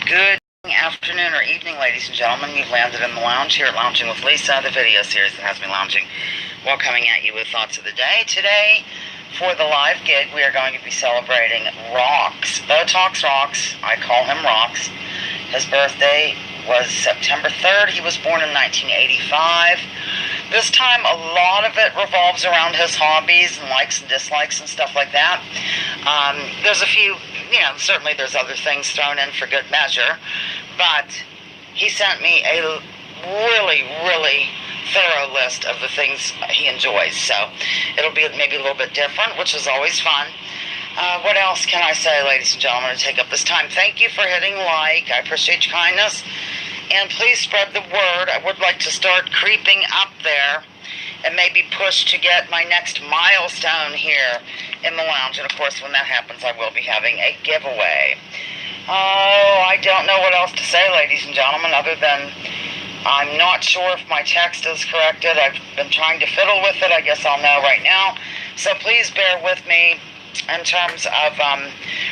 Good afternoon or evening, ladies and gentlemen. You've landed in the lounge here at Lounging with Lisa, the video series that has me lounging while coming at you with thoughts of the day. Today, for the live gig, we are going to be celebrating Rocks. Botox Rocks. I call him Rocks. His birthday was September 3rd. He was born in 1985. This time, a lot of it revolves around his hobbies and likes and dislikes and stuff like that. There's a few, certainly there's other things thrown in for good measure, but he sent me a really, really thorough list of the things he enjoys, so it'll be maybe a little bit different, which is always fun. What else can I say, ladies and gentlemen, to take up this time? Thank you for hitting like. I appreciate your kindness. And please spread the word. I would like to start creeping up there and maybe push to get my next milestone here in the lounge. And, of course, when that happens, I will be having a giveaway. Oh, I don't know what else to say, ladies and gentlemen, other than I'm not sure if my text is corrected. I've been trying to fiddle with it. I guess I'll know right now. So please bear with me in terms of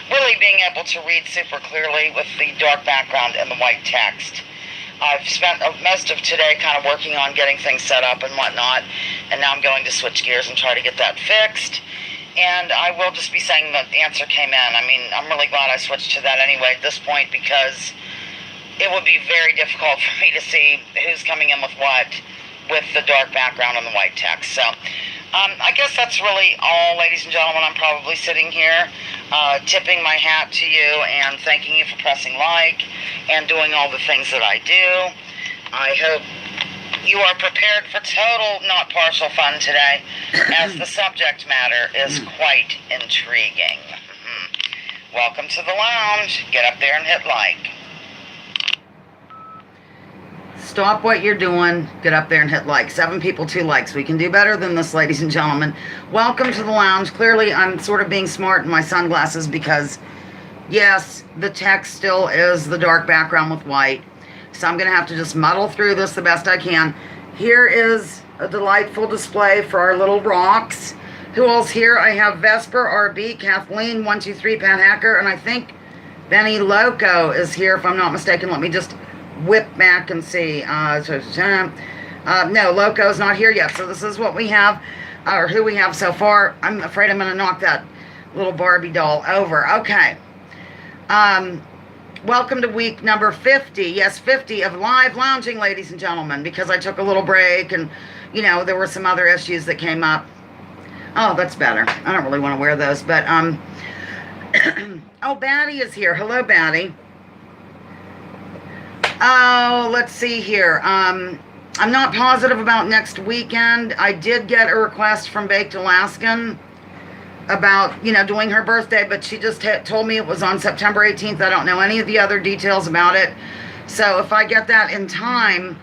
really being able to read super clearly with the dark background and the white text. I've spent most of today kind of working on getting things set up and whatnot, and now I'm going to switch gears and try to get that fixed. And I will just be saying that the answer came in. I mean, I'm really glad I switched to that anyway at this point, because it would be very difficult for me to see who's coming in with what with the dark background and the white text. So I guess that's really all, ladies and gentlemen. I'm probably sitting here tipping my hat to you and thanking you for pressing like and doing all the things that I do. I hope you are prepared for total, not partial fun today, as the subject matter is quite intriguing. Welcome to the lounge. Get up there and hit like. Stop what you're doing. Get up there and hit like. 7 people, 2 likes. We can do better than this, ladies and gentlemen. Welcome to the lounge. Clearly, I'm sort of being smart in my sunglasses because, yes, the text still is the dark background with white. So I'm going to have to just muddle through this the best I can. Here is a delightful display for our little rocks. Who else here? I have Vesper, RB, Kathleen, 123, Pat Hacker, and I think Benny Loco is here, if I'm not mistaken. Let me just whip back and see. No, Loco's not here yet. So this is what we have, or who we have so far. I'm afraid I'm going to knock that little Barbie doll over. Okay. Welcome to week number 50. Yes, 50 of live lounging, ladies and gentlemen, because I took a little break and, there were some other issues that came up. Oh, that's better. I don't really want to wear those, but, oh, Batty is here. Hello, Batty. Oh, let's see here. I'm not positive about next weekend. I did get a request from Baked Alaskan about, doing her birthday, but she just told me it was on September 18th. I don't know any of the other details about it. So if I get that in time,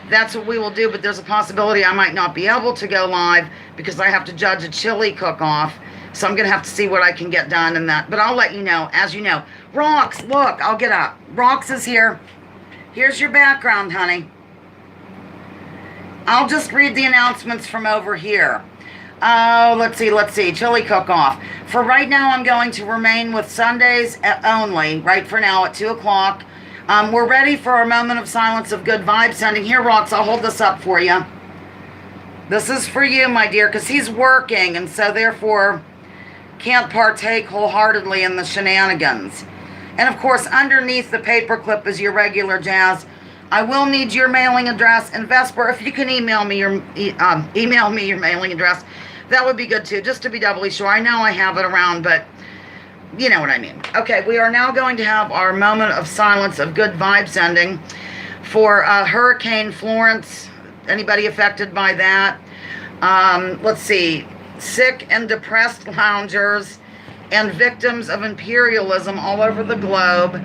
that's what we will do. But there's a possibility I might not be able to go live because I have to judge a chili cook-off. So I'm going to have to see what I can get done in that. But I'll let you know. As you know, Rocks, look, I'll get up. Rocks is here. Here's your background, honey. I'll just read the announcements from over here. Oh, let's see. Chili cook-off. For right now, I'm going to remain with Sundays only, right for now at 2 o'clock. We're ready for our moment of silence of good vibes sending. Here, Rocks, I'll hold this up for you. This is for you, my dear, because he's working, and so therefore can't partake wholeheartedly in the shenanigans. And, of course, underneath the paperclip is your regular jazz. I will need your mailing address. And, Vesper, if you can email me your mailing address, that would be good, too, just to be doubly sure. I know I have it around, but you know what I mean. Okay, we are now going to have our moment of silence of good vibe sending for Hurricane Florence. Anybody affected by that? Let's see. Sick and depressed loungers and victims of imperialism all over the globe.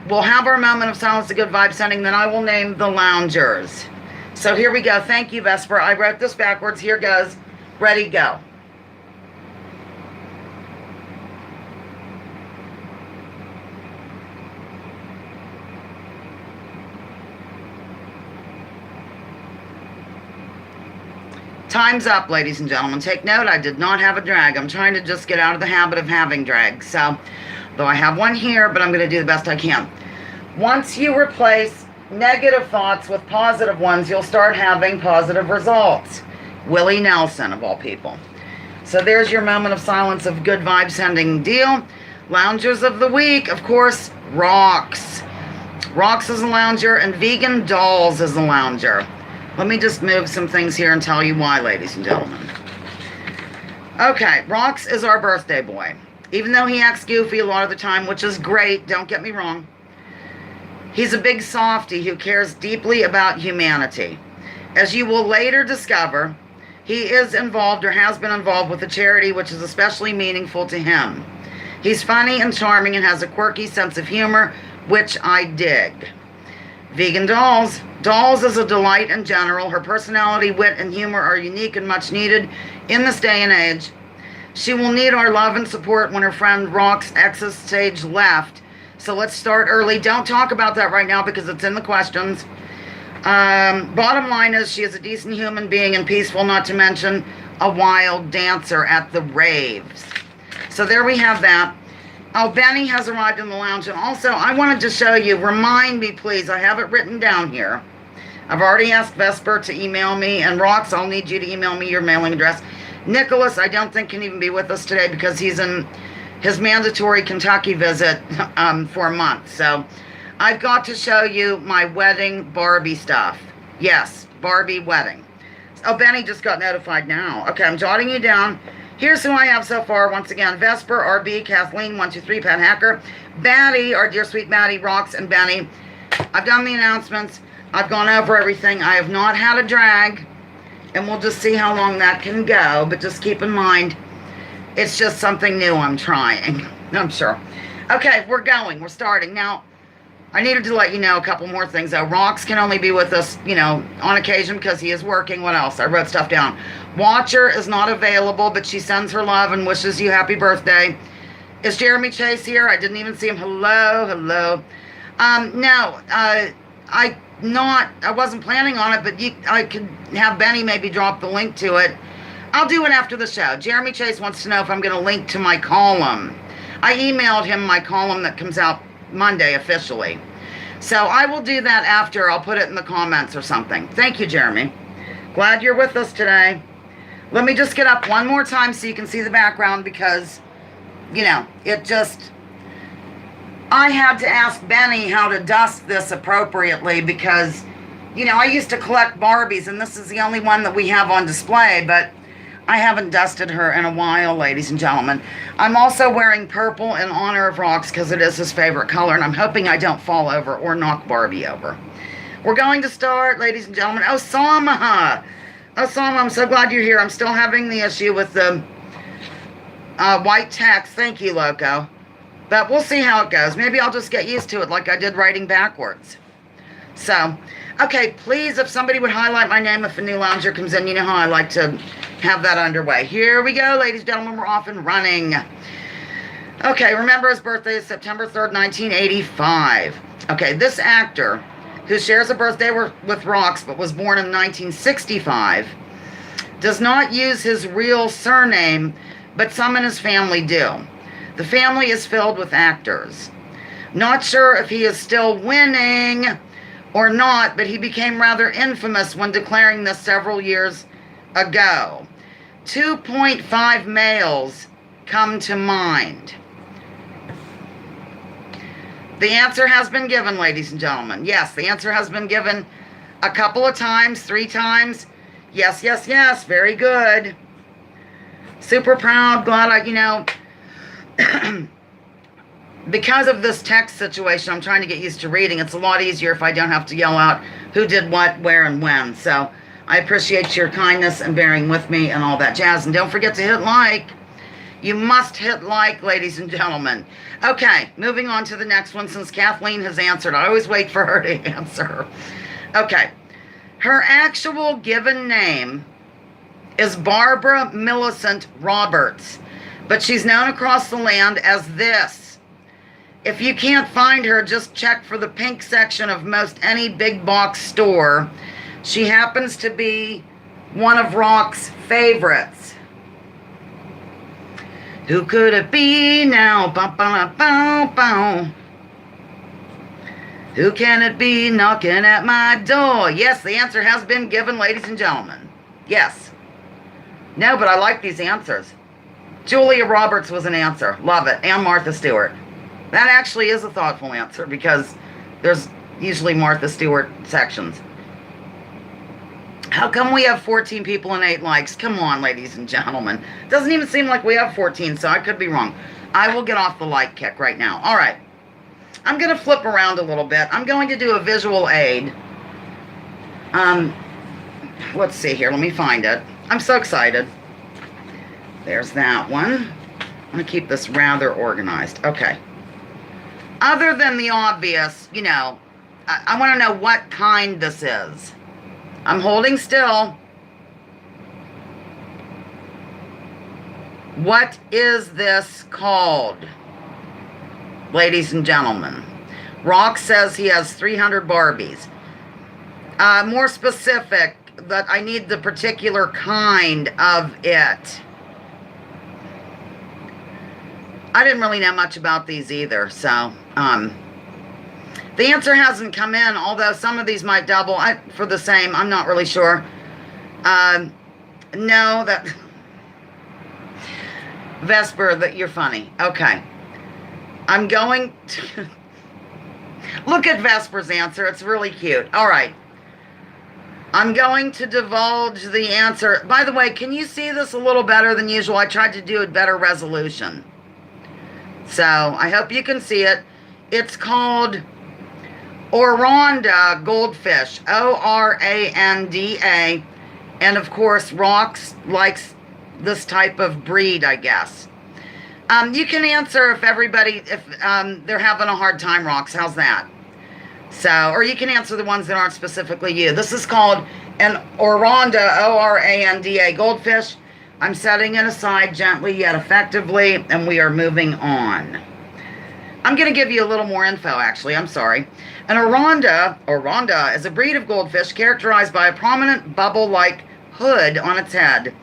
We'll have our moment of silence, a good vibe sending, then I will name the loungers. So here we go. Thank you, Vesper. I wrote this backwards. Here goes. Ready, go. Time's up, ladies and gentlemen. Take note, I did not have a drag. I'm trying to just get out of the habit of having drag. So, though I have one here, but I'm going to do the best I can. Once you replace negative thoughts with positive ones, you'll start having positive results. Willie Nelson, of all people. So there's your moment of silence of good vibe sending deal. Loungers of the week, of course, Rocks. Rocks is a lounger, and Vegan Dolls is a lounger. Let me just move some things here and tell you why, ladies and gentlemen. Okay, Rocks is our birthday boy. Even though he acts goofy a lot of the time, which is great, don't get me wrong. He's a big softy who cares deeply about humanity. As you will later discover, he is involved or has been involved with a charity which is especially meaningful to him. He's funny and charming and has a quirky sense of humor, which I dig. Vegan Dolls. Dolls is a delight in general. Her personality, wit, and humor are unique and much needed in this day and age. She will need our love and support when her friend Rocks exits stage left. So let's start early. Don't talk about that right now because it's in the questions. Bottom line is she is a decent human being and peaceful, not to mention a wild dancer at the raves. So there we have that. Oh, Benny has arrived in the lounge. And also, I wanted to show you, remind me, please. I have it written down here. I've already asked Vesper to email me. And Rox, I'll need you to email me your mailing address. Nicholas, I don't think can even be with us today because he's in his mandatory Kentucky visit for a month. So I've got to show you my wedding Barbie stuff. Yes, Barbie wedding. Oh, Benny just got notified now. Okay, I'm jotting you down. Here's who I have so far. Once again, Vesper, RB, Kathleen, 123, Pat Hacker, Batty, our dear sweet Batty, Rocks, and Benny. I've done the announcements. I've gone over everything. I have not had a drag, and we'll just see how long that can go. But just keep in mind, it's just something new I'm trying. I'm sure. Okay, we're going. We're starting. Now, I needed to let you know a couple more things, though. Rocks can only be with us, you know, on occasion because he is working. What else? I wrote stuff down. Watcher is not available, but she sends her love and wishes you happy birthday. Is Jeremy Chase here? I didn't even see him. Hello, hello. No, I wasn't planning on it, but I could have Benny maybe drop the link to it. I'll do it after the show. Jeremy Chase wants to know if I'm going to link to my column. I emailed him my column that comes out Monday officially. So I will do that after. I'll put it in the comments or something. Thank you, Jeremy. Glad you're with us today. Let me just get up one more time so you can see the background because, you know, it just... I had to ask Benny how to dust this appropriately because, you know, I used to collect Barbies and this is the only one that we have on display, but I haven't dusted her in a while, ladies and gentlemen. I'm also wearing purple in honor of Rocks because it is his favorite color, and I'm hoping I don't fall over or knock Barbie over. We're going to start, ladies and gentlemen. Osama! Osama, I'm so glad you're here. I'm still having the issue with the white text. Thank you, Loco. But we'll see how it goes. Maybe I'll just get used to it like I did writing backwards. So, okay, please, if somebody would highlight my name if a new lounger comes in, you know how I like to have that underway. Here we go, ladies and gentlemen. We're off and running. Okay, remember his birthday is September 3rd, 1985. Okay, this actor, who shares a birthday with Rocks but was born in 1965, does not use his real surname, but some in his family do. The family is filled with actors. Not sure if he is still winning or not, but he became rather infamous when declaring this several years ago. 2.5 males come to mind. The answer has been given, ladies and gentlemen. Yes, the answer has been given a couple of times, 3 times. Yes, yes, yes. Very good. Super proud. Glad I, you know, because of this text situation, I'm trying to get used to reading. It's a lot easier if I don't have to yell out who did what, where, and when. So I appreciate your kindness and bearing with me and all that jazz. And don't forget to hit like. You must hit like, ladies and gentlemen. Okay, moving on to the next one since Kathleen has answered. I always wait for her to answer. Okay. Her actual given name is Barbara Millicent Roberts, but she's known across the land as this. If you can't find her, just check for the pink section of most any big box store. She happens to be one of Rock's favorites. Who could it be now? Bow, bow, bow, bow. Who can it be knocking at my door? Yes, the answer has been given, ladies and gentlemen. Yes. No, but I like these answers. Julia Roberts was an answer. Love it. And Martha Stewart. That actually is a thoughtful answer because there's usually Martha Stewart sections. How come we have 14 people and 8 likes? Come on, ladies and gentlemen. Doesn't even seem like we have 14, so I could be wrong. I will get off the like kick right now. All right. I'm going to flip around a little bit. I'm going to do a visual aid. Let's see here. Let me find it. I'm so excited. There's that one. I'm going to keep this rather organized. Okay. Other than the obvious, you know, I want to know what kind this is. I'm holding still. What is this called? Ladies and gentlemen. Rock says he has 300 Barbies. More specific, that I need the particular kind of it. I didn't really know much about these either, so the answer hasn't come in, although some of these might double for the same. I'm not really sure. No, that Vesper, that you're funny. Okay. I'm going to look at Vesper's answer. It's really cute. All right. I'm going to divulge the answer. By the way, can you see this a little better than usual? I tried to do a better resolution. So, I hope you can see it. It's called Oranda goldfish. Oranda. And of course, Rocks likes this type of breed, I guess. You can answer if they're having a hard time, Rocks. How's that? So, or you can answer the ones that aren't specifically you. This is called an Oranda, Oranda goldfish. I'm setting it aside gently yet effectively, and we are moving on. I'm going to give you a little more info, actually. I'm sorry. An Oranda is a breed of goldfish characterized by a prominent bubble-like hood on its head.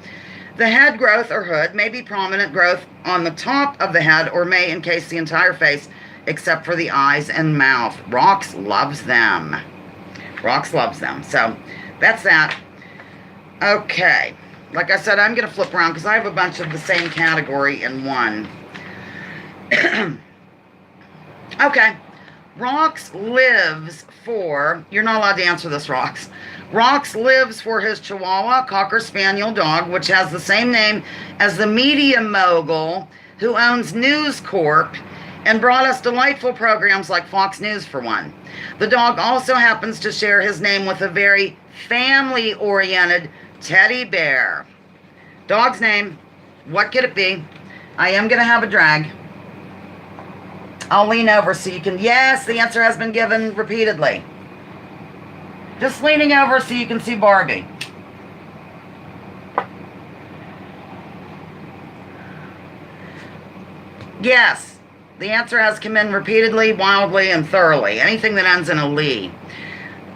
The head growth or hood may be prominent growth on the top of the head or may encase the entire face except for the eyes and mouth. Rocks loves them. Rocks loves them. So that's that. Okay. Like I said, I'm going to flip around because I have a bunch of the same category in one. Okay. Rocks lives for... You're not allowed to answer this, Rocks. Rocks lives for his Chihuahua Cocker Spaniel dog, which has the same name as the media mogul who owns News Corp and brought us delightful programs like Fox News, for one. The dog also happens to share his name with a very family-oriented teddy bear. Dog's name, what could it be? I am going to have a drag. I'll lean over so you can... Yes, the answer has been given repeatedly. Just leaning over so you can see Barbie. Yes, the answer has come in repeatedly, wildly, and thoroughly. Anything that ends in a Lee.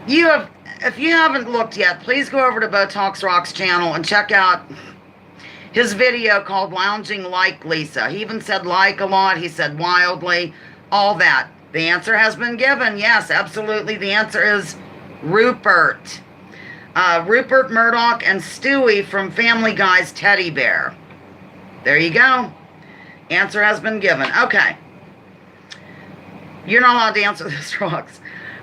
If you haven't looked yet, please go over to Botox Rock's channel and check out his video called Lounging Like Lisa. He even said like a lot. He said wildly, all that. The answer has been given. Yes, absolutely. The answer is Rupert. Rupert Murdoch and Stewie from Family Guy's Teddy Bear. There you go. Answer has been given. Okay. You're not allowed to answer this, Rocks.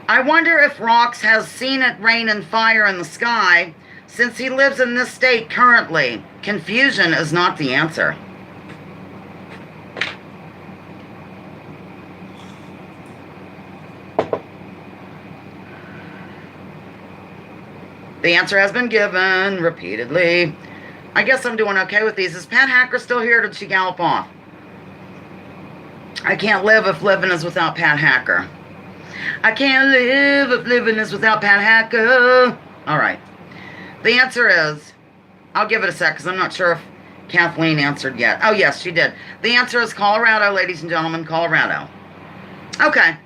I wonder if Rocks has seen it rain and fire in the sky since he lives in this state currently. Confusion is not the answer. The answer has been given repeatedly. I guess I'm doing okay with these. Is Pat Hacker still here, or did she gallop off? I can't live if living is without Pat Hacker. I can't live if living is without Pat Hacker. All right. The answer is, I'll give it a sec because I'm not sure if Kathleen answered yet. Oh, yes, she did. The answer is Colorado, ladies and gentlemen, Colorado. Okay.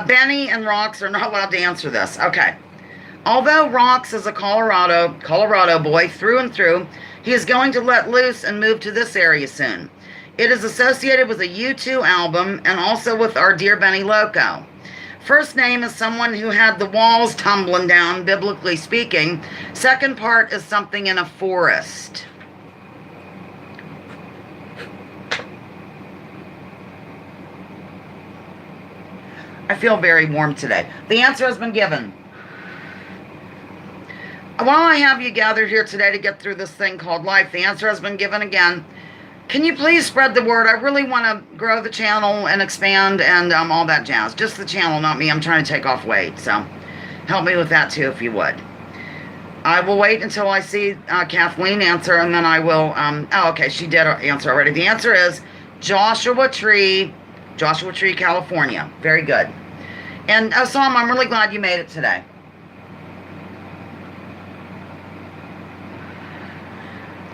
Benny and Rocks are not allowed to answer this. Okay. Although Rocks is a Colorado boy through and through, he is going to let loose and move to this area soon. It is associated with a U2 album and also with our Dear Benny Loco. First name is someone who had the walls tumbling down, biblically speaking. Second part is something in a forest. I feel very warm today. The answer has been given. While I have you gathered here today to get through this thing called life, the answer has been given again. Can you please spread the word? I really want to grow the channel and expand and all that jazz. Just the channel, not me. I'm trying to take off weight, so help me with that too if you would. I will wait until I see Kathleen answer, and then I will... oh, okay, she did answer already. The answer is Joshua Tree, California. Very good. And Sam, I'm really glad you made it today.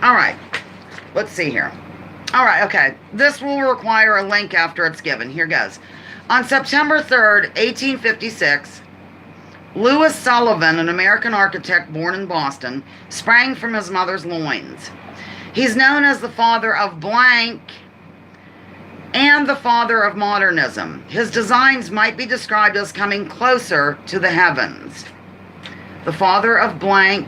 All right, let's see here. All right, okay. This will require a link after it's given. Here goes. On September 3rd, 1856, Louis Sullivan, an American architect born in Boston, sprang from his mother's loins. He's known as the father of blank and the father of modernism. His designs might be described as coming closer to the heavens. The father of blank.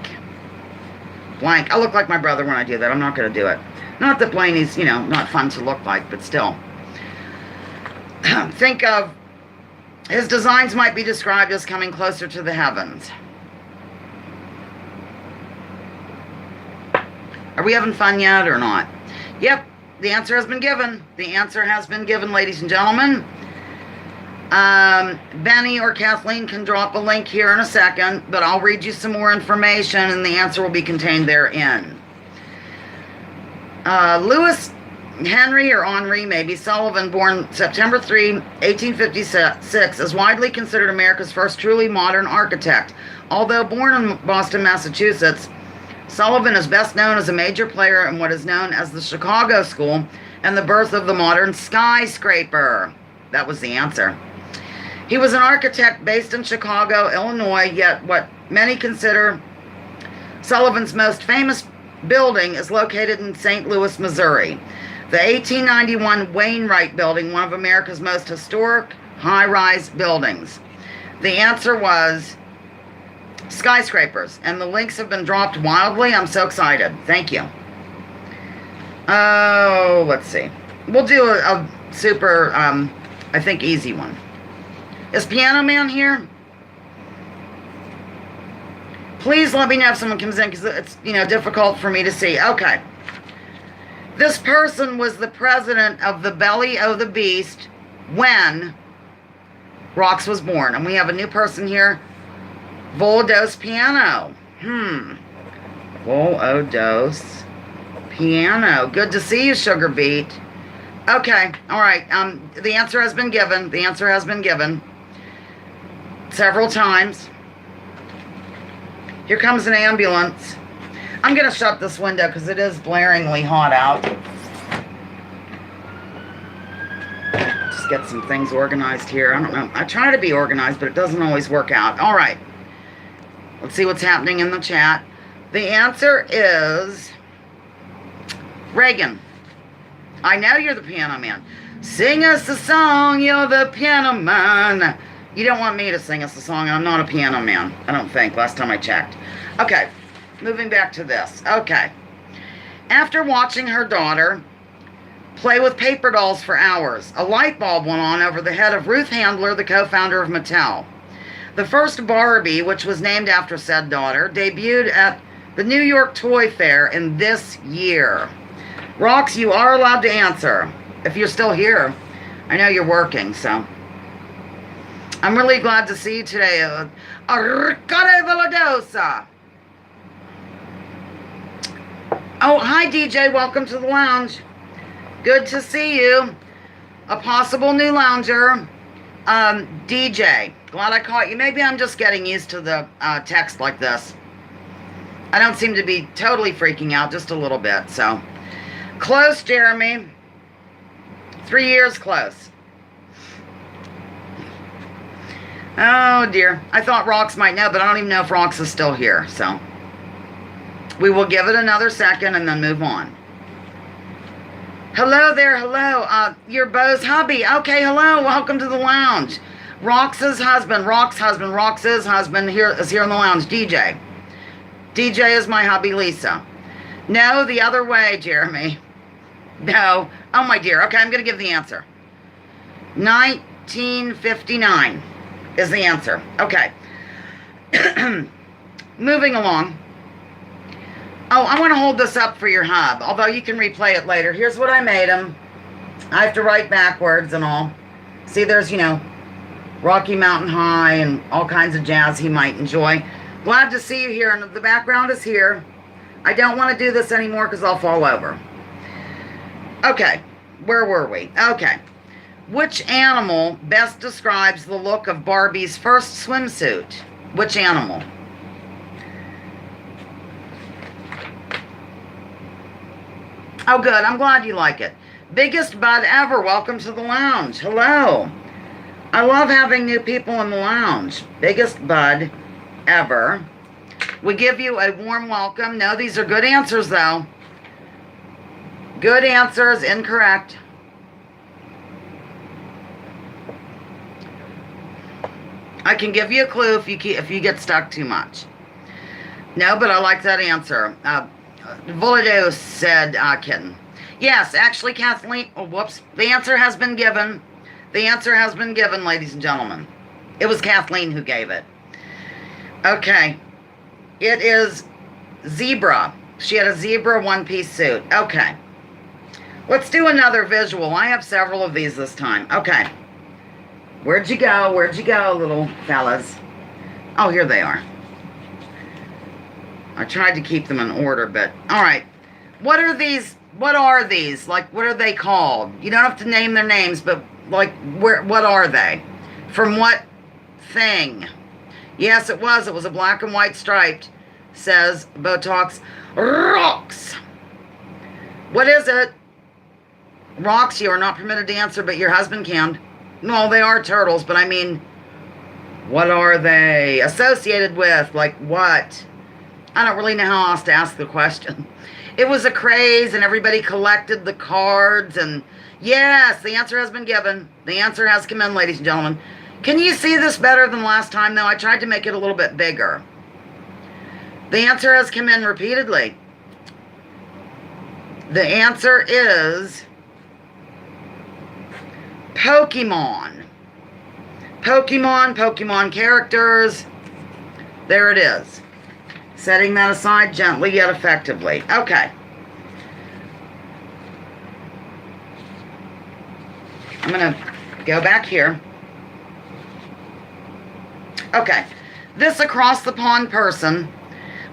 I look like my brother when I do that. I'm not going to do it. Not that Blaney's, not fun to look like, but still. Think of his designs might be described as coming closer to the heavens. Are we having fun yet or not? Yep, the answer has been given. The answer has been given, ladies and gentlemen. Benny or Kathleen can drop a link here in a second, but I'll read you some more information and the answer will be contained therein. Louis Henry or Henri, maybe, Sullivan, born September 3, 1856, is widely considered America's first truly modern architect. Although born in Boston, Massachusetts, Sullivan is best known as a major player in what is known as the Chicago School and the birth of the modern skyscraper. That was the answer. He was an architect based in Chicago, Illinois, yet what many consider Sullivan's most famous building is located in St. Louis, Missouri. The 1891 Wainwright Building, one of America's most historic high-rise buildings. The answer was skyscrapers, and the links have been dropped wildly. I'm so excited. Thank you. Oh, let's see. We'll do a super, I think, easy one. Is Piano Man here? Please let me know if someone comes in, because it's, difficult for me to see. Okay. This person was the president of the Belly of the Beast when Rox was born. And we have a new person here. Voldos Piano. Voldos Piano. Good to see you, Sugar Beet. Okay. All right. The answer has been given. The answer has been given. Several times. Here comes an ambulance. I'm going to shut this window because it is blaringly hot out. Just get some things organized here. I don't know. I try to be organized, but it doesn't always work out. All right. Let's see what's happening in the chat. The answer is Reagan. I know you're the piano man. Sing us a song, you're the piano man. You don't want me to sing us a song. I'm not a piano man, I don't think, last time I checked. Okay, moving back to this. Okay. After watching her daughter play with paper dolls for hours, a light bulb went on over the head of Ruth Handler, the co-founder of Mattel. The first Barbie, which was named after said daughter, debuted at the New York Toy Fair in this year. Rox, you are allowed to answer if you're still here. I know you're working, so... I'm really glad to see you today. Arcade Valadosa. Oh, hi, DJ. Welcome to the lounge. Good to see you. A possible new lounger. DJ. Glad I caught you. Maybe I'm just getting used to the text like this. I don't seem to be totally freaking out. Just a little bit, so. Close, Jeremy. 3 years close. Oh, dear. I thought Rox might know, but I don't even know if Rox is still here, so. We will give it another second and then move on. Hello there, hello. Your Bo's hubby. Okay, hello. Welcome to the lounge. Rox's husband, Rox's husband here is here in the lounge, DJ. DJ is my hubby, Lisa. No, the other way, Jeremy. No. Oh, my dear. Okay, I'm going to give the answer. 1959 is the answer. Okay. Moving along. Oh, I want to hold this up for your hub, although you can replay it later. Here's what I made him. I have to write backwards and all. See, there's, Rocky Mountain High and all kinds of jazz he might enjoy. Glad to see you here, and the background is here. I don't want to do this anymore because I'll fall over. Okay, where were we? Okay. Which animal best describes the look of Barbie's first swimsuit? Which animal? Oh, good. I'm glad you like it. Biggest bud ever. Welcome to the lounge. Hello. I love having new people in the lounge. Biggest bud ever. We give you a warm welcome. No, these are good answers, though. Good answers. Incorrect. I can give you a clue if you get stuck too much. No, but I like that answer. Volados said kitten. Yes, actually, Kathleen. Oh, whoops. The answer has been given. The answer has been given, ladies and gentlemen. It was Kathleen who gave it. Okay. It is zebra. She had a zebra one-piece suit. Okay. Let's do another visual. I have several of these this time. Okay. Where'd you go? Where'd you go, little fellas? Oh, here they are. I tried to keep them in order, but... All right. What are these? What are these? Like, what are they called? You don't have to name their names, but, like, what are they? From what thing? Yes, it was. It was a black and white striped, says Botox. Rocks. What is it? Rocks, you are not permitted to answer, but your husband can. No, they are turtles, but I mean, what are they associated with? Like what? I don't really know how else to ask the question. It was a craze, and everybody collected the cards, and yes, the answer has been given. The answer has come in, ladies and gentlemen. Can you see this better than last time, though? I tried to make it a little bit bigger. The answer has come in repeatedly. The answer is... Pokemon. Pokemon characters. There it is. Setting that aside gently yet effectively. Okay. I'm going to go back here. Okay. This across the pond person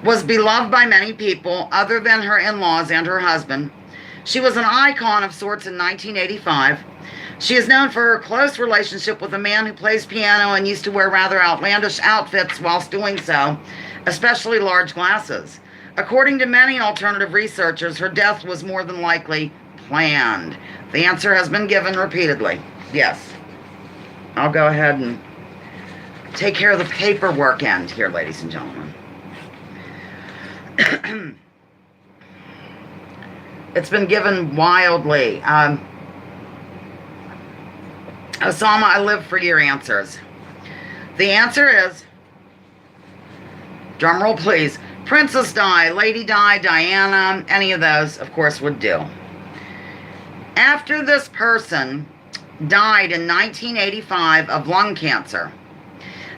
was beloved by many people other than her in-laws and her husband. She was an icon of sorts in 1985. She is known for her close relationship with a man who plays piano and used to wear rather outlandish outfits whilst doing so, especially large glasses. According to many alternative researchers, her death was more than likely planned. The answer has been given repeatedly. Yes. I'll go ahead and take care of the paperwork end here, ladies and gentlemen. It's been given wildly. Osama, I live for your answers. The answer is, drumroll please, Princess Di, Lady Di, Diana, any of those, of course, would do. After this person died in 1985 of lung cancer,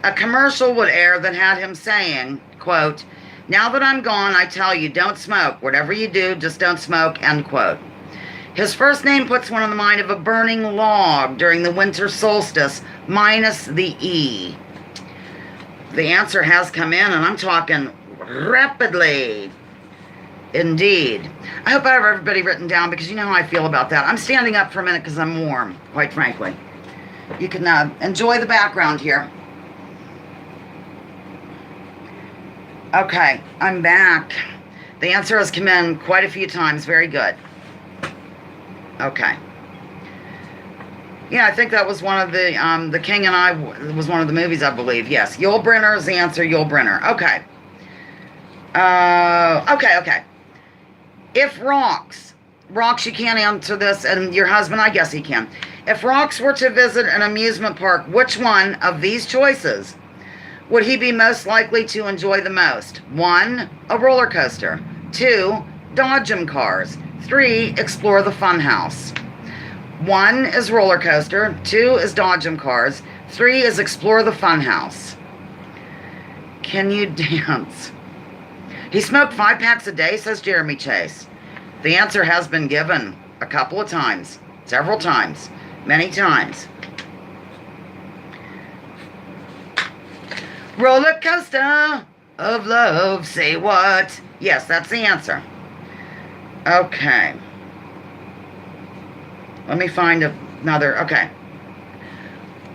a commercial would air that had him saying, quote, "Now that I'm gone, I tell you, don't smoke. Whatever you do, just don't smoke," end quote. His first name puts one in the mind of a burning log during the winter solstice, minus the E. The answer has come in, and I'm talking rapidly. Indeed. I hope I have everybody written down, because you know how I feel about that. I'm standing up for a minute because I'm warm, quite frankly. You can enjoy the background here. Okay, I'm back. The answer has come in quite a few times. Very good. Okay. Yeah, I think that was one of the King and I was one of the movies, I believe. Yes, Yul Brynner is the answer. Yul Brynner. Okay. Okay. If rocks, you can't answer this, and your husband, I guess he can. If Rox were to visit an amusement park, which one of these choices would he be most likely to enjoy the most? 1, a roller coaster. 2, Dodgem cars. 3, explore the funhouse. 1 is roller coaster. 2 is Dodgem cars. 3 is explore the funhouse. Can you dance? He smoked 5 packs a day, says Jeremy Chase. The answer has been given a couple of times, several times, many times. Roller coaster of love, say what? Yes, that's the answer. Okay. Let me find another. Okay.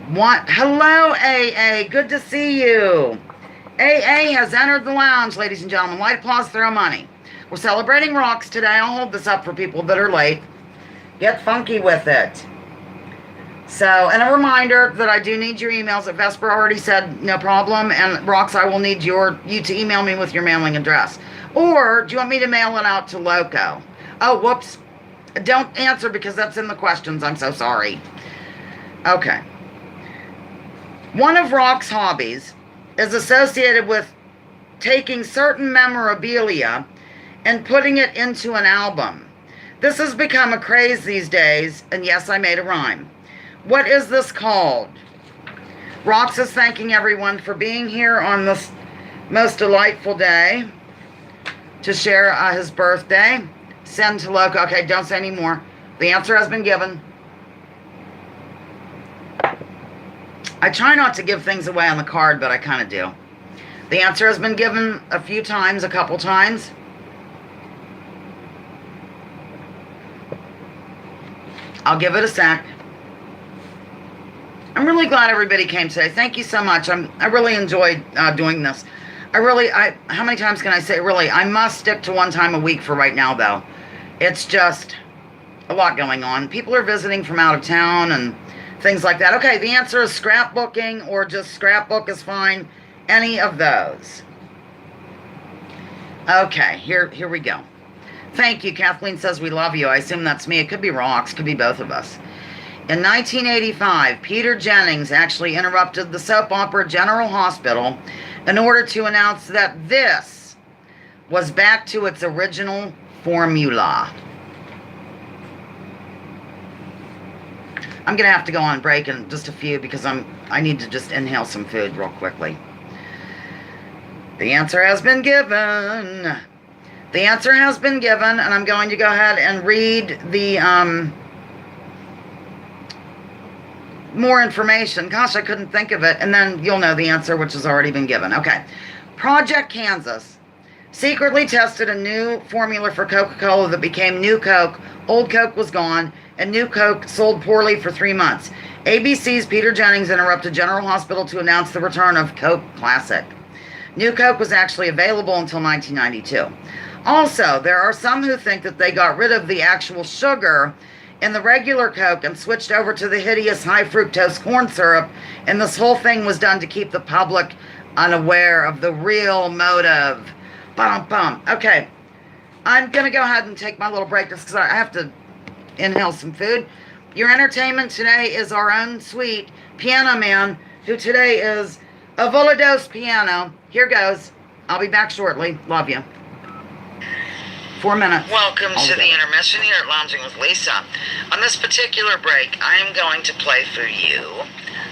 Hello, AA. Good to see you. AA has entered the lounge, ladies and gentlemen. Light applause, throw money. We're celebrating Rox today. I'll hold this up for people that are late. Get funky with it. So, and a reminder that I do need your emails. That Vesper already said no problem. And Rox, I will need you to email me with your mailing address. Or do you want me to mail it out to Loco? Oh, whoops. Don't answer because that's in the questions. I'm so sorry. Okay. One of Rox's hobbies is associated with taking certain memorabilia and putting it into an album. This has become a craze these days, and yes, I made a rhyme. What is this called? Rox is thanking everyone for being here on this most delightful day to share his birthday. Send to Loco. Okay, don't say any more. The answer has been given. I try not to give things away on the card, but I kind of do. The answer has been given a few times, a couple times. I'll give it a sec. I'm really glad everybody came today. Thank you so much. I really enjoyed doing this. How many times can I say really? I must stick to one time a week for right now, though. It's just a lot going on. People are visiting from out of town and things like that. Okay, the answer is scrapbooking or just scrapbook is fine. Any of those. Okay, here we go. Thank you. Kathleen says we love you. I assume that's me. It could be Rox. Could be both of us. In 1985, Peter Jennings actually interrupted the soap opera General Hospital in order to announce that this was back to its original formula. I'm going to have to go on break in just a few because I need to just inhale some food real quickly. The answer has been given. The answer has been given, and I'm going to go ahead and read the more information. Gosh, I couldn't think of it. And then you'll know the answer, which has already been given. Okay. Project Kansas secretly tested a new formula for Coca-Cola that became New Coke. Old Coke was gone, and New Coke sold poorly for 3 months. ABC's Peter Jennings interrupted General Hospital to announce the return of Coke Classic. New Coke was actually available until 1992. Also, there are some who think that they got rid of the actual sugar in the regular Coke and switched over to the hideous high fructose corn syrup, and this whole thing was done to keep the public unaware of the real motive. Bum. Okay, I'm going to go ahead and take my little break just because I have to inhale some food. Your entertainment today is our own sweet piano man, who today is a Volados piano. Here goes. I'll be back shortly. Love you. 4 minutes. Welcome to the intermission here at Lounging with Lisa. On this particular break, I am going to play for you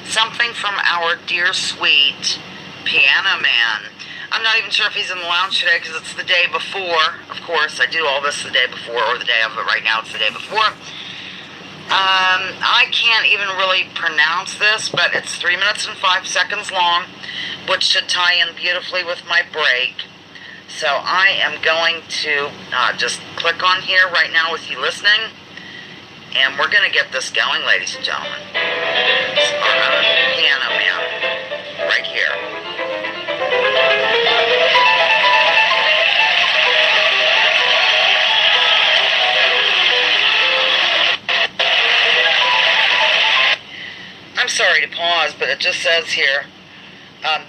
something from our dear sweet piano man. I'm not even sure if he's in the lounge today because it's the day before. Of course, I do all this the day before or the day of it. Right now, it's the day before. I can't even really pronounce this, but it's 3 minutes and 5 seconds long, which should tie in beautifully with my break. So I am going to just click on here right now with you listening, and we're going to get this going, ladies and gentlemen. It's our own piano man right here. I'm sorry to pause, but it just says here,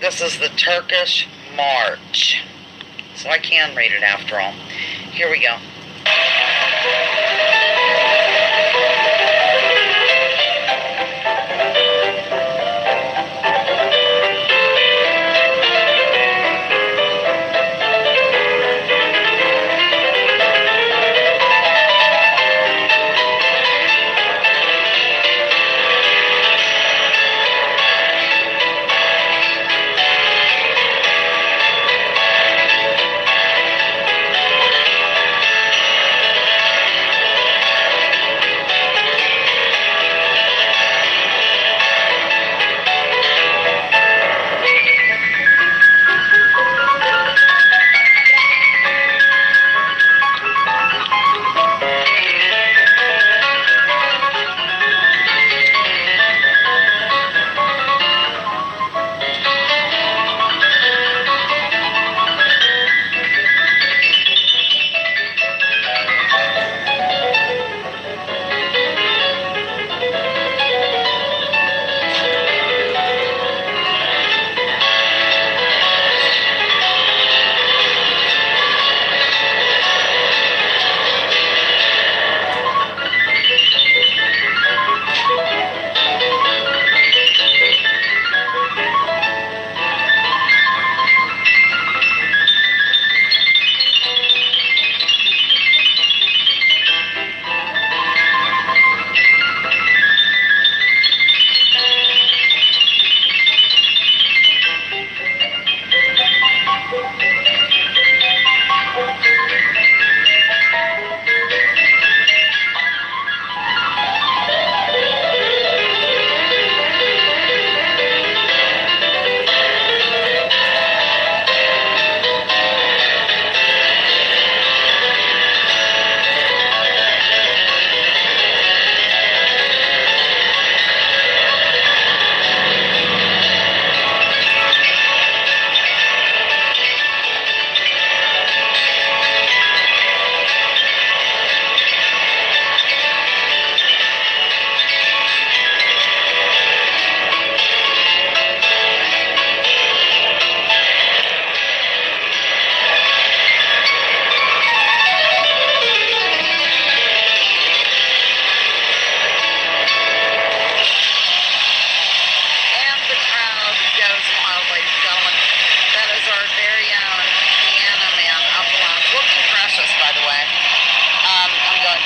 this is the Turkish March. So I can read it after all. Here we go.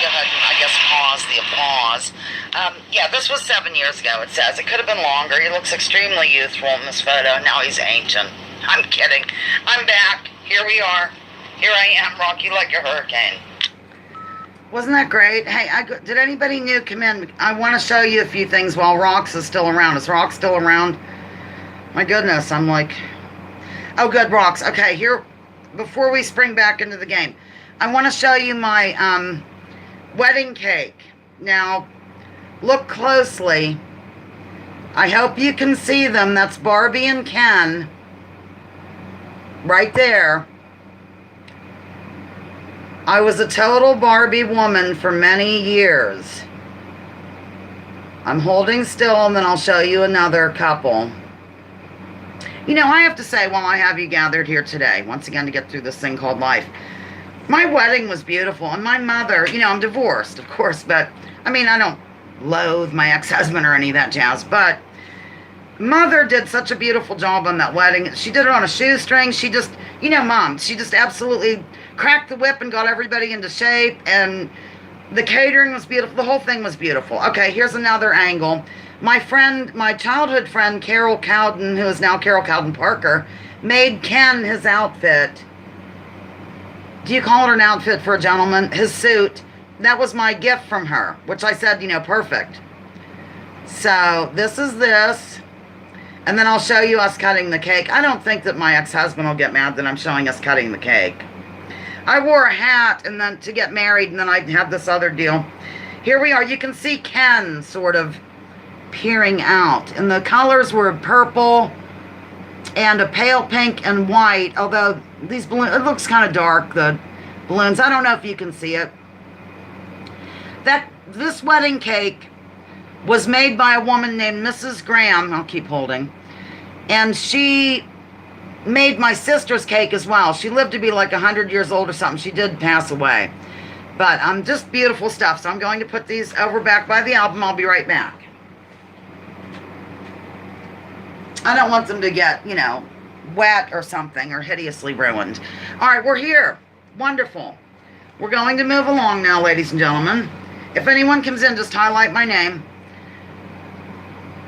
go ahead and, I guess, pause the applause. Yeah, this was 7 years ago, it says. It could have been longer. He looks extremely youthful in this photo. Now he's ancient. I'm kidding. I'm back. Here we are. Here I am, Rocky like a hurricane. Wasn't that great? Hey, did anybody new come in? I want to show you a few things while Rox is still around. Is Rox still around? My goodness, I'm like... Oh, good, Rox. Okay, here, before we spring back into the game, I want to show you my wedding cake. Now, look closely. I hope you can see them. That's Barbie and Ken. Right there. I was a total Barbie woman for many years. I'm holding still, and then I'll show you another couple. You know, I have to say, while I have you gathered here today, once again to get through this thing called life, my wedding was beautiful, and my mother, you know, I'm divorced, of course, but, I mean, I don't loathe my ex-husband or any of that jazz, but Mother did such a beautiful job on that wedding. She did it on a shoestring. She just, you know, Mom, she just absolutely cracked the whip and got everybody into shape, and the catering was beautiful. The whole thing was beautiful. Okay, here's another angle. My friend, my childhood friend, Carol Cowden, who is now Carol Cowden Parker, made Ken his outfit. Do you call it an outfit for a gentleman? His suit. That was my gift from her, which I said, you know, perfect. So, this is this. And then I'll show you us cutting the cake. I don't think that my ex-husband will get mad that I'm showing us cutting the cake. I wore a hat and then to get married, and then I had this other deal. Here we are. You can see Ken sort of peering out. And the colors were purple and a pale pink and white. Although these balloons, it looks kind of dark, the balloons. I don't know if you can see it. This wedding cake was made by a woman named Mrs. Graham. I'll keep holding. And she made my sister's cake as well. She lived to be like 100 years old or something. She did pass away. But just beautiful stuff. So I'm going to put these over back by the album. I'll be right back. I don't want them to get, you know, wet or something or hideously ruined. All right, we're here. Wonderful. We're going to move along now, ladies and gentlemen. If anyone comes in, just highlight my name.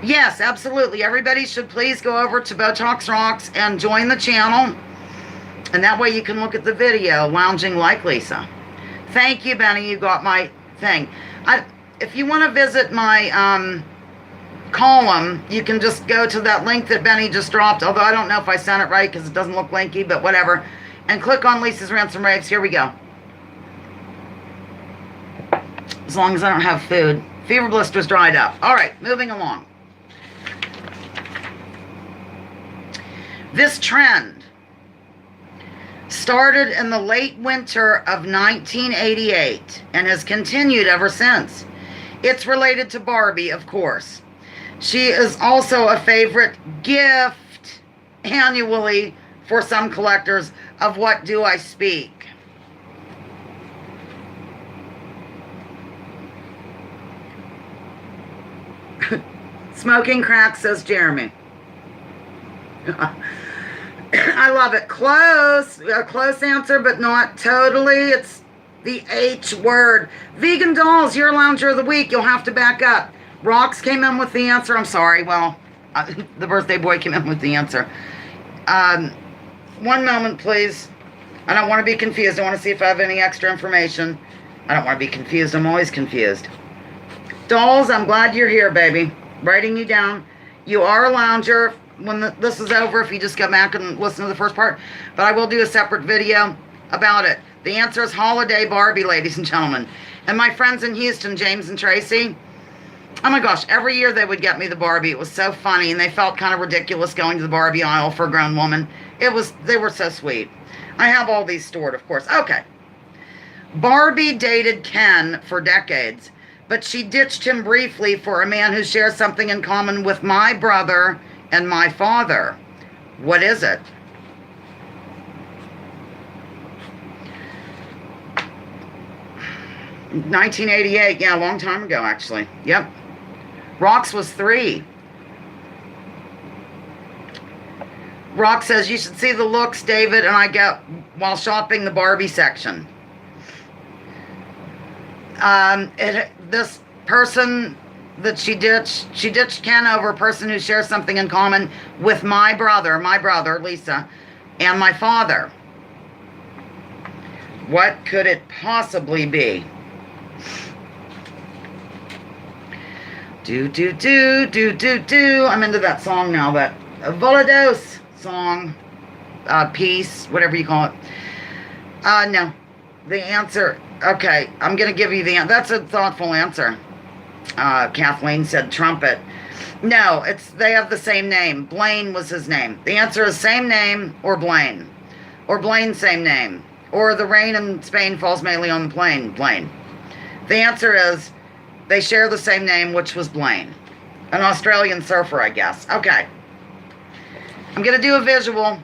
Yes, absolutely. Everybody should please go over to Botox Rocks and join the channel. And that way you can look at the video, Lounging Like Lisa. Thank you, Benny. You got my thing. If you want to visit my column, you can just go to that link that Benny just dropped. Although I don't know if I sent it right because it doesn't look linky, but whatever. And click on Lisa's Ransom Raves. Here we go. As long as I don't have food. Fever blister's dried up. All right, moving along. This trend started in the late winter of 1988 and has continued ever since. It's related to Barbie, of course. She is also a favorite gift annually for some collectors of What Do I Speak? Smoking crack, says Jeremy. I love it. Close. A close answer, but not totally. It's the H word. Vegan Dolls, your lounger of the week. You'll have to back up. Rox came in with the answer. I'm sorry. Well, the birthday boy came in with the answer. One moment, please. I don't want to be confused. I want to see if I have any extra information. I don't want to be confused. I'm always confused. Dolls, I'm glad you're here, baby. Writing you down. You are a lounger. When this is over, if you just go back and listen to the first part. But I will do a separate video about it. The answer is Holiday Barbie, ladies and gentlemen. And my friends in Houston, James and Tracy, oh my gosh, every year they would get me the Barbie. It was so funny, and they felt kind of ridiculous going to the Barbie aisle for a grown woman. They were so sweet. I have all these stored, of course. Okay. Barbie dated Ken for decades, but she ditched him briefly for a man who shares something in common with my brother and my father. What is it? $1988. Yeah, a long time ago, actually. Yep. Rox was 3. Rox says, you should see the looks David and I get while shopping the Barbie section. This person that she ditched Ken over a person who shares something in common with my brother, Lisa, and my father. What could it possibly be? Do. I'm into that song now, that Volados song, piece, whatever you call it. No. The answer, okay, I'm going to give you the answer. That's a thoughtful answer. Kathleen said trumpet. No, they have the same name. Blaine was his name. The answer is same name or Blaine. Or Blaine, same name. Or the rain in Spain falls mainly on the plain, Blaine. The answer is they share the same name, which was Blaine. An Australian surfer, I guess. Okay. I'm going to do a visual.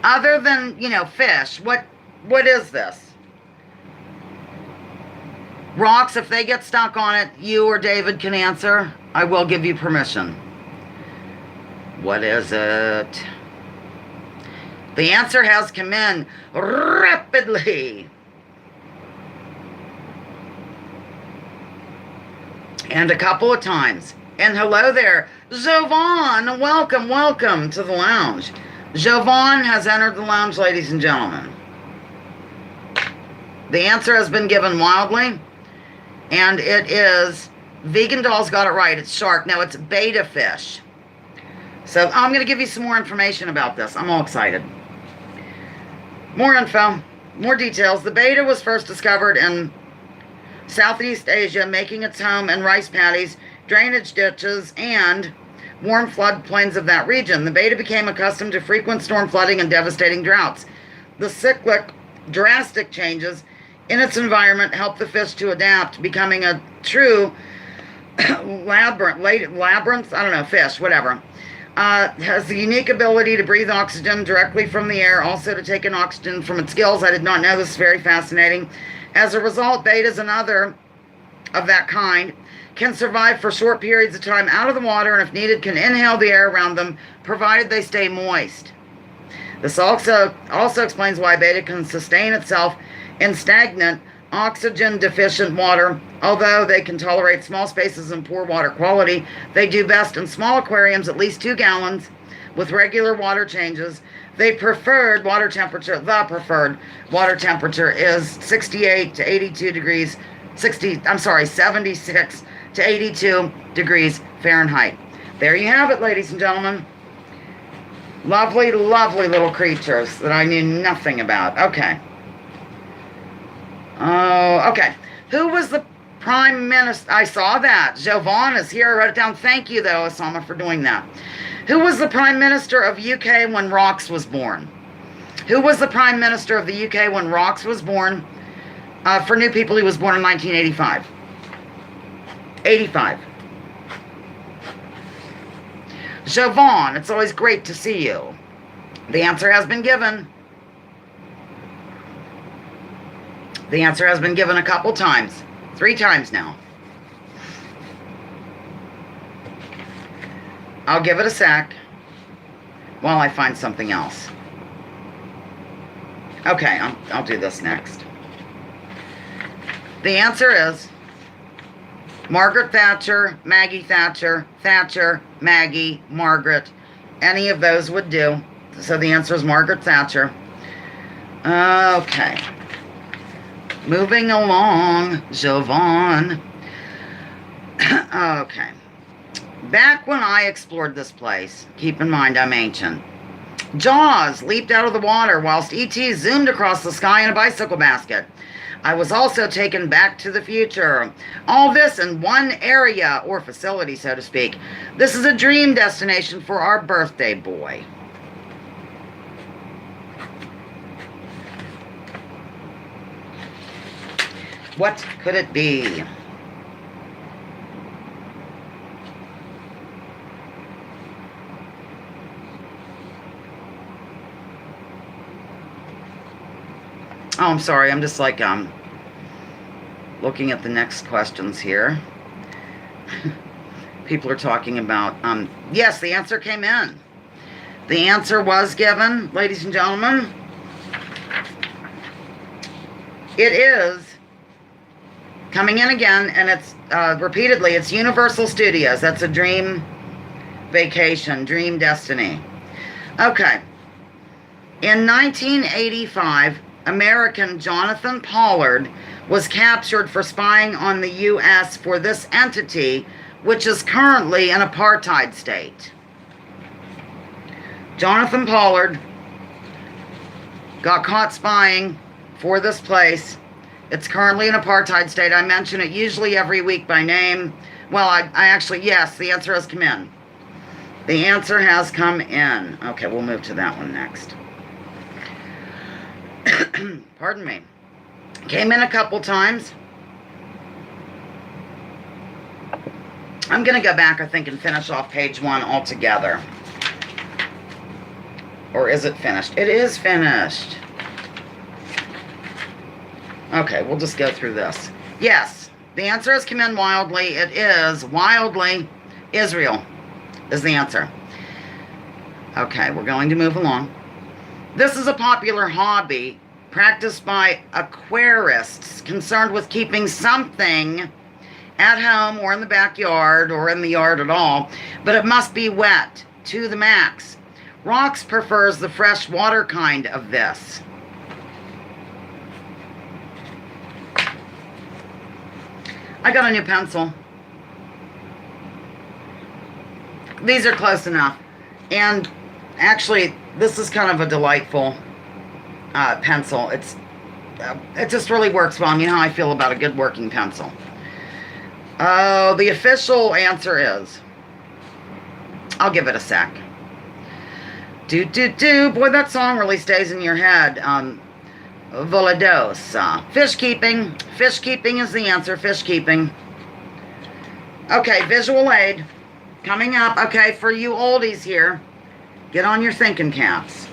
Other than, fish, what is this? Rocks, if they get stuck on it, you or David can answer. I will give you permission. What is it? The answer has come in rapidly. And a couple of times. And hello there, Jovan. Welcome to the lounge. Jovan has entered the lounge, ladies and gentlemen. The answer has been given wildly. And it is, Vegan Doll's got it right. It's shark. No, it's betta fish. So I'm going to give you some more information about this. I'm all excited. More info, more details. The betta was first discovered in Southeast Asia, making its home in rice paddies, drainage ditches, and warm floodplains of that region. The betta became accustomed to frequent storm flooding and devastating droughts. The cyclic, drastic changes in its environment helped the fish to adapt, becoming a true labyrinth, I don't know, fish, whatever. Has the unique ability to breathe oxygen directly from the air, also to take in oxygen from its gills. I did not know this. Is very fascinating. As a result, bettas and other of that kind can survive for short periods of time out of the water, and if needed can inhale the air around them, provided they stay moist. This also explains why betta can sustain itself in stagnant, oxygen-deficient water. Although they can tolerate small spaces and poor water quality, they do best in small aquariums, at least 2 gallons, with regular water changes. The preferred water temperature is 68 to 82 degrees, 76 to 82 degrees Fahrenheit. There you have it, ladies and gentlemen. Lovely, lovely little creatures that I knew nothing about. Okay. Oh, okay. Who was the Prime Minister? I saw that. Jovan is here. I wrote it down. Thank you, though, Osama, for doing that. Who was the Prime Minister of UK when Rox was born? Who was the Prime Minister of the UK when Rox was born? For new people, he was born in 1985. 85. Jovan, it's always great to see you. The answer has been given. The answer has been given a couple times. 3 times now. I'll give it a sec while I find something else. Okay, I'll do this next. The answer is Margaret Thatcher, Maggie Thatcher, Thatcher, Maggie, Margaret. Any of those would do. So the answer is Margaret Thatcher. Okay. Moving along, Jovan. Okay. Back when I explored this place, keep in mind I'm ancient, Jaws leaped out of the water whilst E.T. zoomed across the sky in a bicycle basket. I was also taken back to the future. All this in one area, or facility, so to speak. This is a dream destination for our birthday boy. What could it be? Oh, I'm sorry. I'm just like looking at the next questions here. People are talking about yes, the answer came in. The answer was given, ladies and gentlemen. It is coming in again, and it's repeatedly, it's Universal Studios. That's a dream vacation, dream destiny. Okay. In 1985, American Jonathan Pollard was captured for spying on the U.S. for this entity, which is currently an apartheid state. Jonathan Pollard got caught spying for this place. It's currently an apartheid state. I mention it usually every week by name. Well, I actually, yes, the answer has come in. The answer has come in. Okay, we'll move to that one next. Pardon me. Came in a couple times. I'm going to go back, I think, and finish off page 1 altogether. Or is it finished? It is finished. Okay, we'll just go through this. Yes, the answer has come in wildly. It is wildly Israel is the answer. Okay, we're going to move along. This is a popular hobby practiced by aquarists concerned with keeping something at home or in the backyard or in the yard at all, but it must be wet to the max. Rocks prefers the fresh water kind of this. I got a new pencil. These are close enough. And actually, this is kind of a delightful pencil. It just really works well. You know how I feel about a good working pencil. The official answer is, I'll give it a sec. Do. Boy, that song really stays in your head. Volados. Fish keeping. Fish keeping is the answer. Fish keeping. Okay, visual aid. Coming up. Okay, for you oldies here, get on your thinking caps.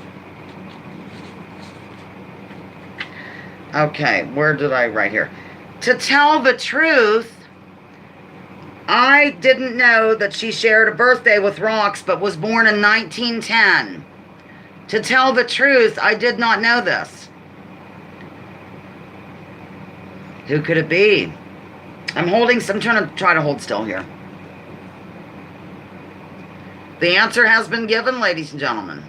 Okay, where did I write here? To tell the truth, I didn't know that she shared a birthday with Rox, but was born in 1910. To tell the truth, I did not know this. Who could it be? I'm trying to try to hold still here. The answer has been given, ladies and gentlemen.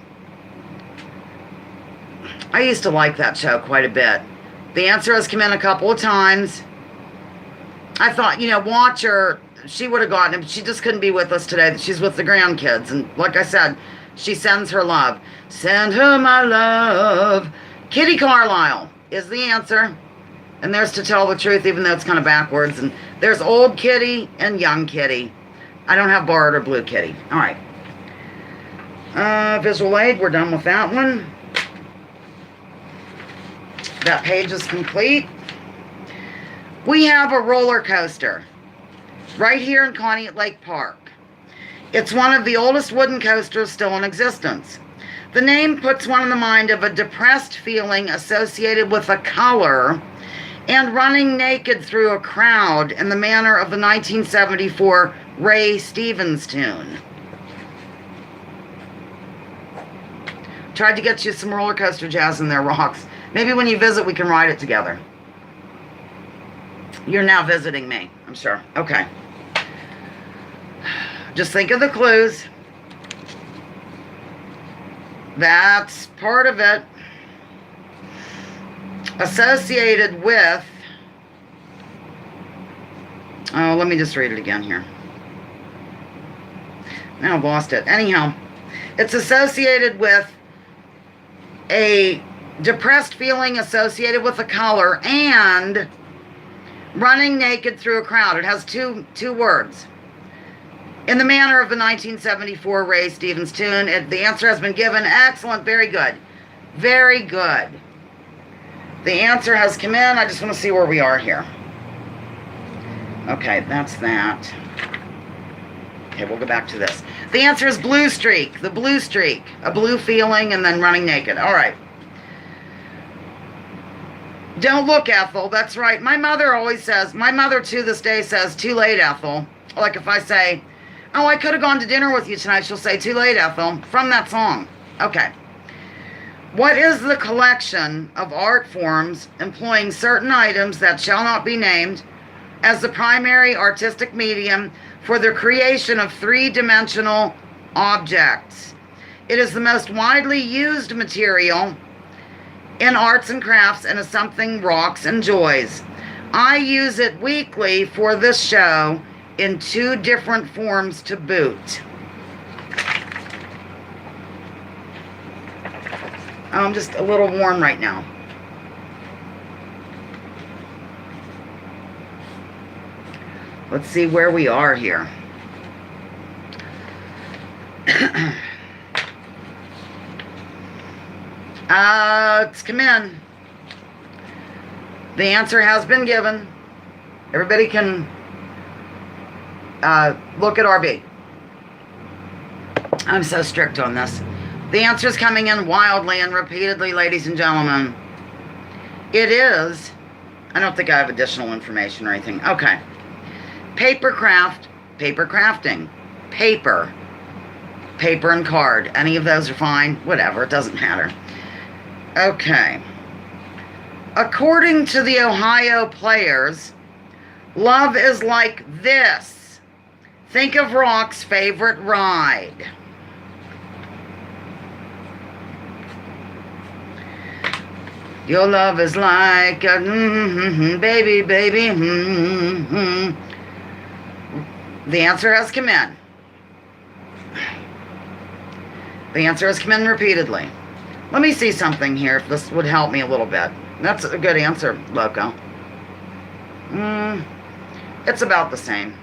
I used to like that show quite a bit. The answer has come in a couple of times. I thought, watch her. She would have gotten it, but she just couldn't be with us today. She's with the grandkids. And like I said, she sends her love. Send her my love. Kitty Carlisle is the answer. And there's To Tell the Truth, even though it's kind of backwards. And there's Old Kitty and Young Kitty. I don't have Borrowed or Blue Kitty. All right. Visual aid, we're done with that one. That page is complete. We have a roller coaster right here in Conneaut Lake Park. It's one of the oldest wooden coasters still in existence. The name puts one in the mind of a depressed feeling associated with a color and running naked through a crowd in the manner of the 1974 Ray Stevens tune. Tried to get you some roller coaster jazz in there, Rox. Maybe when you visit, we can ride it together. You're now visiting me, I'm sure. Okay. Just think of the clues. That's part of it. Associated with... Oh, let me just read it again here. Now I've lost it. Anyhow, it's associated with a depressed feeling associated with a color and running naked through a crowd. It has two words. In the manner of the 1974 Ray Stevens tune. The answer has been given. Excellent. Very good. Very good. The answer has come in. I just want to see where we are here. Okay, that's that. Okay, we'll go back to this. The answer is Blue Streak. The Blue Streak. A blue feeling and then running naked. All right. Don't look, Ethel. That's right. My mother always says, my mother to this day says, too late, Ethel. Like if I say, oh, I could have gone to dinner with you tonight, she'll say, too late, Ethel. From that song. Okay. What is the collection of art forms employing certain items that shall not be named as the primary artistic medium for the creation of three-dimensional objects? It is the most widely used material in arts and crafts and is something Rox enjoys. I use it weekly for this show in 2 different forms to boot. I'm just a little warm right now. Let's see where we are here. Let's come in. The answer has been given. Everybody can look at RB. I'm so strict on this. The answer is coming in wildly and repeatedly, ladies and gentlemen. It is, I don't think I have additional information or anything. Okay. Paper craft, paper crafting, paper and card. Any of those are fine. Whatever, it doesn't matter. Okay. According to the Ohio Players, love is like this. Think of Rock's favorite ride. Your love is like a baby, baby. The answer has come in. The answer has come in repeatedly. Let me see something here if this would help me a little bit. That's a good answer, Loco. It's about the same.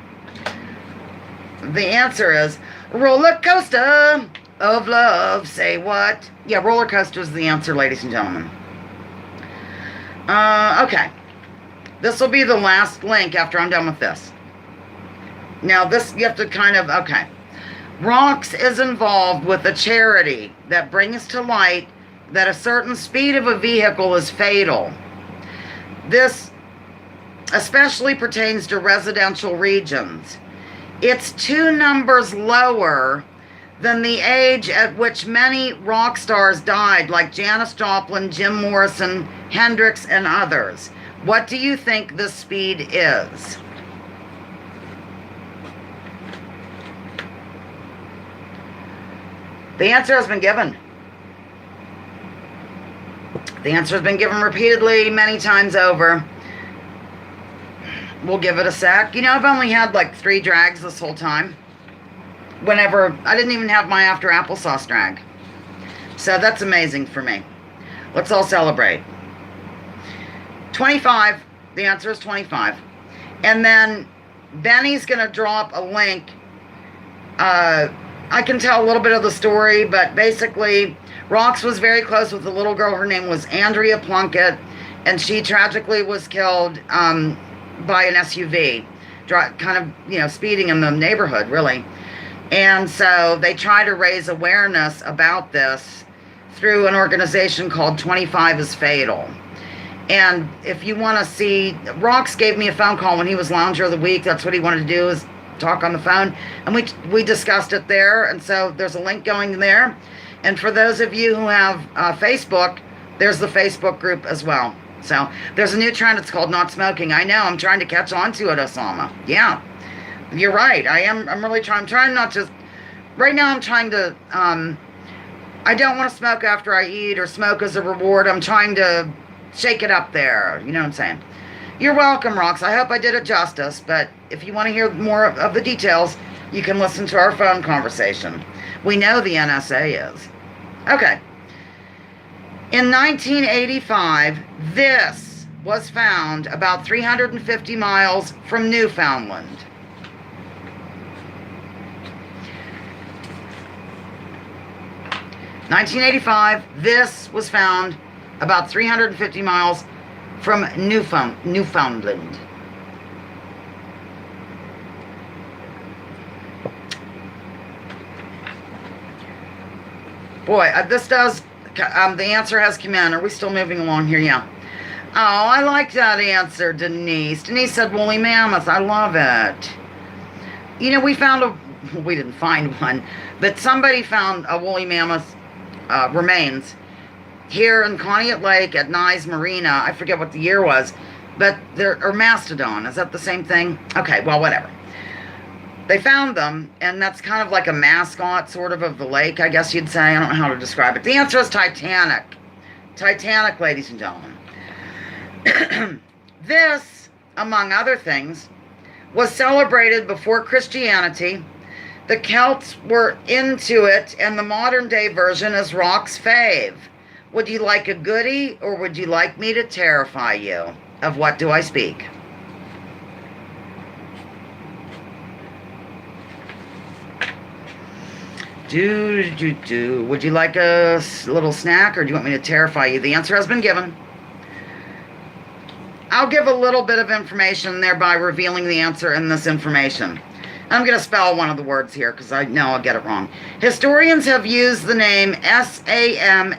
The answer is roller coaster of love. Say what? Yeah, roller coaster is the answer, ladies and gentlemen. Okay. This will be the last link after I'm done with this. Now, this, you have to kind of, okay. Rox is involved with a charity that brings to light that a certain speed of a vehicle is fatal. This especially pertains to residential regions. It's 2 numbers lower than the age at which many rock stars died, like Janis Joplin, Jim Morrison, Hendrix, and others. What do you think this speed is? The answer has been given. The answer has been given repeatedly, many times over. We'll give it a sec. You know, I've only had like 3 drags this whole time. Whenever, I didn't even have my after applesauce drag. So that's amazing for me. Let's all celebrate. 25. The answer is 25. And then Benny's going to drop a link. I can tell a little bit of the story, but basically, Rox was very close with a little girl. Her name was Andrea Plunkett, and she tragically was killed by an SUV, kind of, you know, speeding in the neighborhood, really. And so they try to raise awareness about this through an organization called 25 is Fatal. And if you want to see, Rox gave me a phone call when he was Lounger of the Week. That's what he wanted to do, is talk on the phone. And we discussed it there. And so there's a link going there. And for those of you who have Facebook, there's the Facebook group as well. So there's a new trend. It's called not smoking. I know. I'm trying to catch on to it, Osama. Yeah. You're right. I'm really trying. I'm trying not to. Right now, I'm trying to. I don't want to smoke after I eat or smoke as a reward. I'm trying to shake it up there. You know what I'm saying? You're welcome, Rox. I hope I did it justice. But if you want to hear more of the details, you can listen to our phone conversation. We know the NSA is. Okay. In 1985, this was found about 350 miles from Newfoundland. (1985), this was found about 350 miles from Newfoundland. Boy, this does, the answer has come in. Are we still moving along here? Yeah. Oh, I like that answer, Denise. Denise said woolly mammoth. I love it. You know, we didn't find one, but somebody found a woolly mammoth remains here in Conneaut Lake at Nye Marina. I forget what the year was, but or Mastodon. Is that the same thing? Okay, well, whatever. They found them, and that's kind of like a mascot, sort of the lake, I guess you'd say. I don't know how to describe it. The answer is Titanic. Titanic, ladies and gentlemen. This, among other things, was celebrated before Christianity. The Celts were into it, and the modern-day version is rock's fave. Would you like a goodie, or would you like me to terrify you? Of what do I speak? Would you like a little snack, or do you want me to terrify you? The answer has been given. I'll give a little bit of information, thereby revealing the answer in this information. I'm going to spell one of the words here because I know I'll get it wrong. Historians have used the name Samhain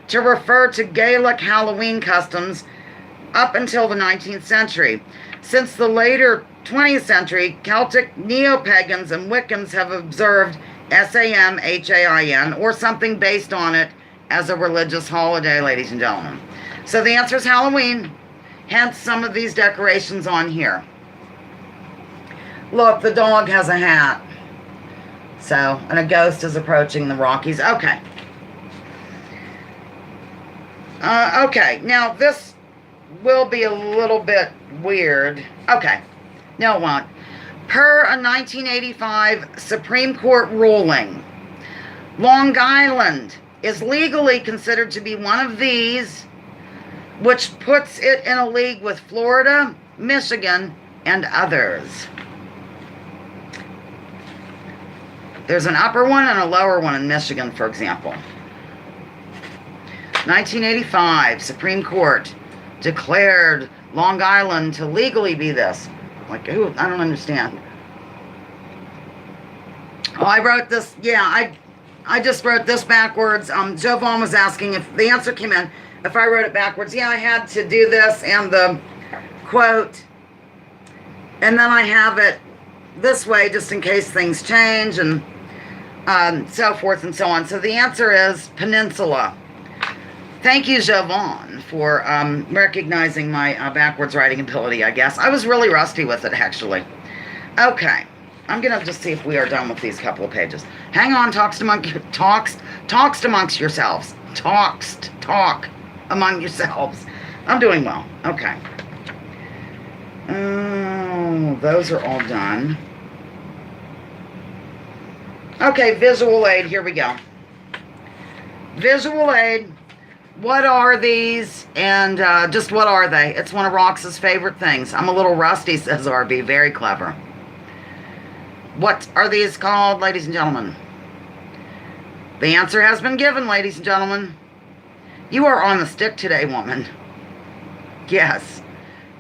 to refer to Gaelic Halloween customs up until the 19th century. Since the later 20th century, Celtic neo-pagans and Wiccans have observed Samhain, or something based on it, as a religious holiday, ladies and gentlemen. So the answer is Halloween, hence some of these decorations on here. Look, the dog has a hat. So, and a ghost is approaching the Rockies. Okay. Okay, now this will be a little bit weird. Okay, no, it won't. Per a 1985 Supreme Court ruling, Long Island is legally considered to be one of these, which puts it in a league with Florida, Michigan, and others. There's an upper one and a lower one in Michigan, for example. 1985, Supreme Court declared Long Island to legally be this. Like, ooh, I don't understand. Oh, I wrote this, yeah, I just wrote this backwards. Joe Vaughn was asking if the answer came in, if I wrote it backwards. Yeah, I had to do this and the quote, and then I have it this way just in case things change, and so forth and so on. So the answer is peninsula. Thank you, Jovan, for recognizing my backwards writing ability, I guess. I was really rusty with it, actually. Okay. I'm going to just see if we are done with these couple of pages. Hang on, talks amongst yourselves. Talk among yourselves. I'm doing well. Okay. Oh, those are all done. Okay, visual aid. Here we go. Visual aid. What are these? And just what are they? It's one of Rox's favorite things. I'm a little rusty, says RB. Very clever. What are these called, ladies and gentlemen? The answer has been given, ladies and gentlemen. You are on the stick today, woman. Yes.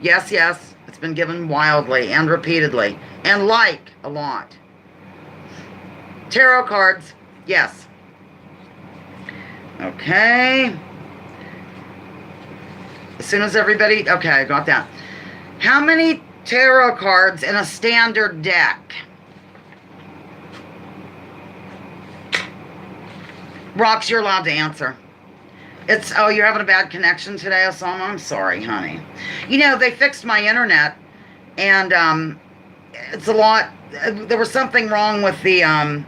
Yes, yes. It's been given wildly and repeatedly. And like a lot. Tarot cards. Yes. Okay. As soon as everybody... Okay, I got that. How many tarot cards in a standard deck? Rox, you're allowed to answer. It's, oh, you're having a bad connection today, Osama? I'm sorry, honey. You know, they fixed my internet, and it's a lot, there was something wrong with the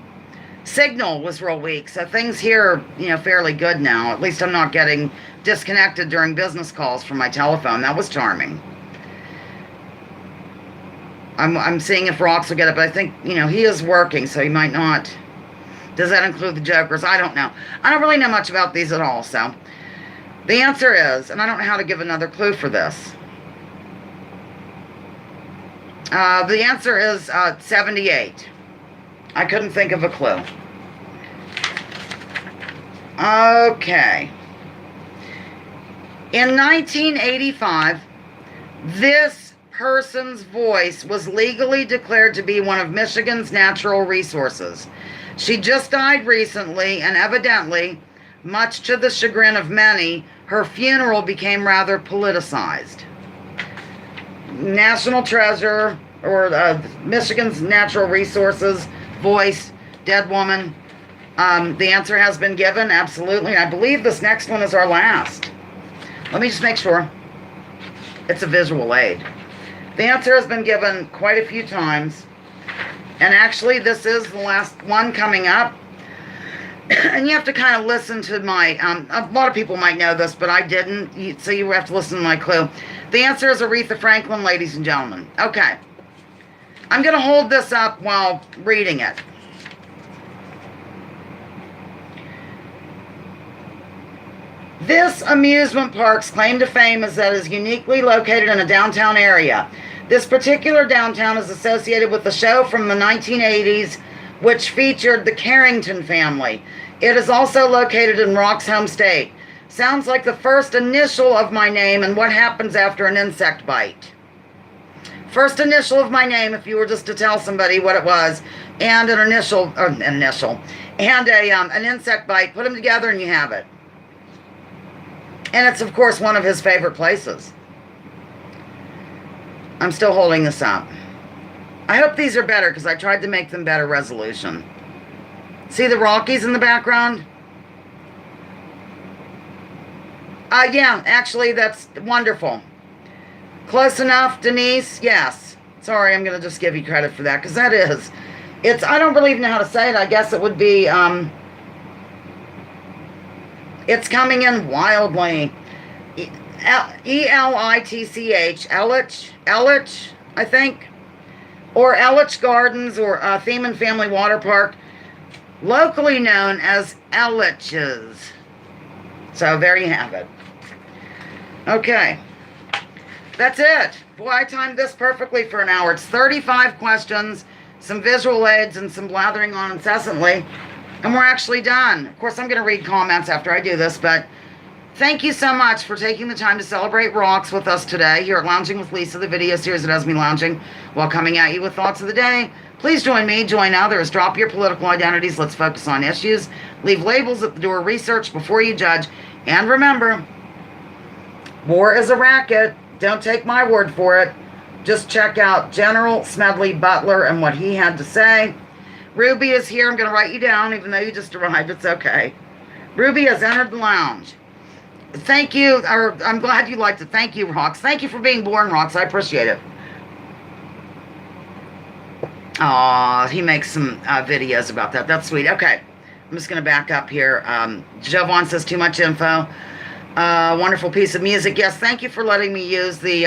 signal was real weak, so things here are, you know, fairly good now. At least I'm not getting disconnected during business calls from my telephone. That was charming. I'm seeing if Rox will get it, but I think, you know, he is working, so he might not. Does that include the jokers? I don't know. I don't really know much about these at all, so. The answer is, and I don't know how to give another clue for this. The answer is 78. I couldn't think of a clue. Okay. In 1985, this person's voice was legally declared to be one of Michigan's natural resources. She just died recently, and evidently, much to the chagrin of many, her funeral became rather politicized. National treasure, or Michigan's natural resources, voice, dead woman. The answer has been given, absolutely. I believe this next one is our last. Let me just make sure. It's a visual aid. The answer has been given quite a few times. And actually, this is the last one coming up. And you have to kind of listen to my, a lot of people might know this, but I didn't, so you have to listen to my clue. The answer is Aretha Franklin, ladies and gentlemen. Okay. I'm going to hold this up while reading it. This amusement park's claim to fame is that it is uniquely located in a downtown area. This particular downtown is associated with a show from the 1980s which featured the Carrington family. It is also located in Rock's home state. Sounds like the first initial of my name and what happens after an insect bite. First initial of my name, if you were just to tell somebody what it was, and an insect bite, put them together and you have it. And it's, of course, one of his favorite places. I'm still holding this up. I hope these are better because I tried to make them better resolution. See the Rockies in the background? Yeah, actually, that's wonderful. Close enough, Denise? Yes. Sorry, I'm going to just give you credit for that because that is. It's, I don't really even know how to say it. I guess it would be, it's coming in wildly. E-L-I-T-C-H. Ellich, I think. Or Ellich Gardens or Theman Family Water Park. Locally known as Ellich's. So there you have it. Okay. That's it. Boy, I timed this perfectly for an hour. It's 35 questions, some visual aids, and some blathering on incessantly. And we're actually done. Of course, I'm going to read comments after I do this, but thank you so much for taking the time to celebrate rocks with us today here at Lounging with Lisa, the video series that has me lounging while coming at you with thoughts of the day. Please join me, join others, drop your political identities, let's focus on issues, leave labels at the door, research before you judge, and remember, war is a racket. Don't take my word for it. Just check out General Smedley Butler and what he had to say. Ruby is here. I'm going to write you down, even though you just arrived. It's okay. Ruby has entered the lounge. Thank you. I'm glad you liked it. Thank you, Rox. Thank you for being born, Rox. I appreciate it. Aw, he makes some videos about that. That's sweet. Okay. I'm just going to back up here. Jovan says too much info. Wonderful piece of music. Yes, thank you for letting me use the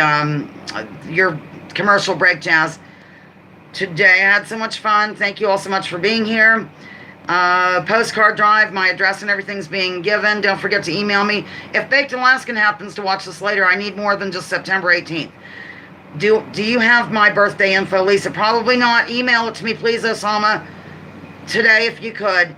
your commercial break, Jazz. Today I had so much fun. Thank you all so much for being here. Postcard drive, my address and everything's being given. Don't forget to email me. If Baked Alaskan happens to watch this later, I need more than just September 18th. Do you have my birthday info, Lisa? Probably not. Email it to me, please, Osama, today if you could.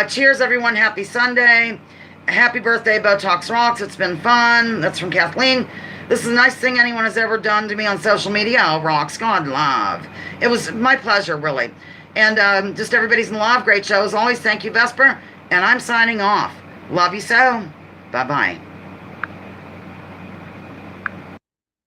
Cheers, everyone. Happy Sunday. Happy birthday, Botox Rocks. It's been fun. That's from Kathleen. This is the nicest thing anyone has ever done to me on social media. Oh, Rocks, God love. It was my pleasure, really. And just everybody's in love. Great show as always. Thank you, Vesper. And I'm signing off. Love you so. Bye-bye.